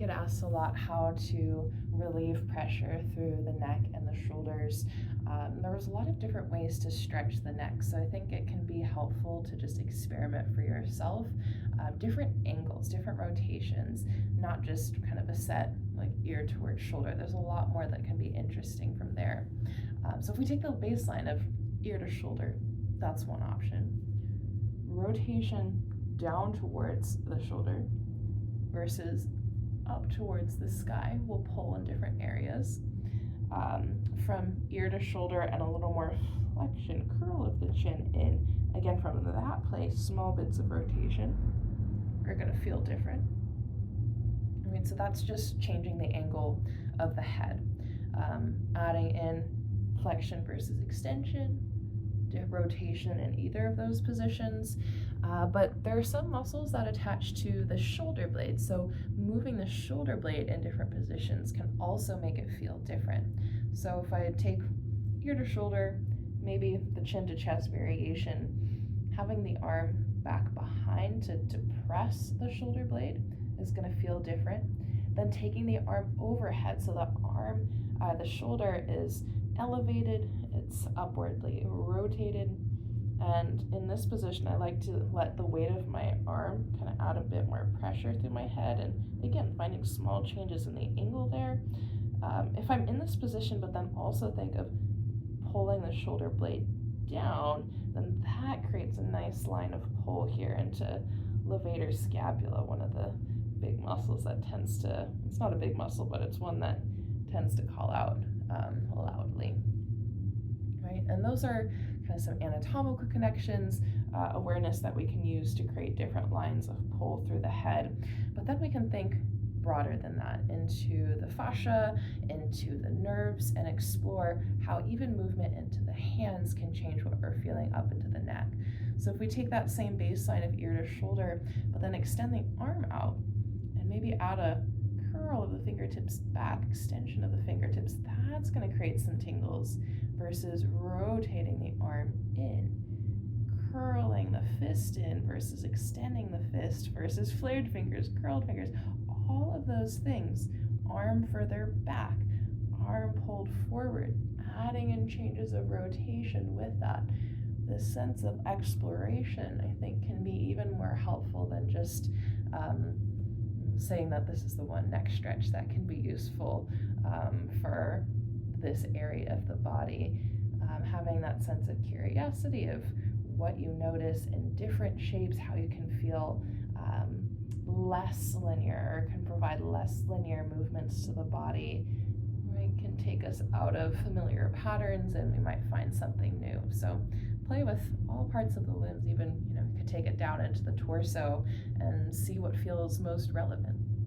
get asked a lot how to relieve pressure through the neck and the shoulders. There was a lot of different ways to stretch the neck, so I think it can be helpful to just experiment for yourself. Different angles, different rotations, not just kind of a set like ear towards shoulder. There's a lot more that can be interesting from there. So if we take the baseline of ear to shoulder, that's one option. Rotation down towards the shoulder versus up towards the sky will pull in different areas. From ear to shoulder and a little more flexion, curl of the chin in. Again, from that place, small bits of rotation are going to feel different. So that's just changing the angle of the head. Adding in flexion versus extension, rotation in either of those positions. But there are some muscles that attach to the shoulder blade, so moving the shoulder blade in different positions can also make it feel different. So if I take ear to shoulder, maybe the chin to chest variation, having the arm back behind to press the shoulder blade is going to feel different. Then taking the arm overhead, so the shoulder is elevated, it's upwardly rotated, and in this position I like to let the weight of my arm kind of add a bit more pressure through my head, and again finding small changes in the angle there. If I'm in this position but then also think of pulling the shoulder blade down, then that creates a nice line of pull here into levator scapula, one of the big muscles that tends to, it's not a big muscle, but it's one that tends to call out loudly, right? And those are kind of some anatomical connections, awareness that we can use to create different lines of pull through the head. But then we can think broader than that, into the fascia, into the nerves, and explore how even movement into the hands can change what we're feeling up into the neck. So if we take that same baseline of ear to shoulder, but then extend the arm out, and maybe add a curl of the fingertips back, extension of the fingertips, that's going to create some tingles, versus rotating the arm in, curling the fist in versus extending the fist, versus flared fingers, curled fingers, all of those things. Arm further back, arm pulled forward, adding in changes of rotation with that. This sense of exploration, I think, can be even more helpful than just saying that this is the one neck stretch that can be useful for this area of the body. Having that sense of curiosity of what you notice in different shapes, how you can feel less linear, or can provide less linear movements to the body, right, can take us out of familiar patterns and we might find something new. So play with all parts of the limbs, even, you could take it down into the torso and see what feels most relevant.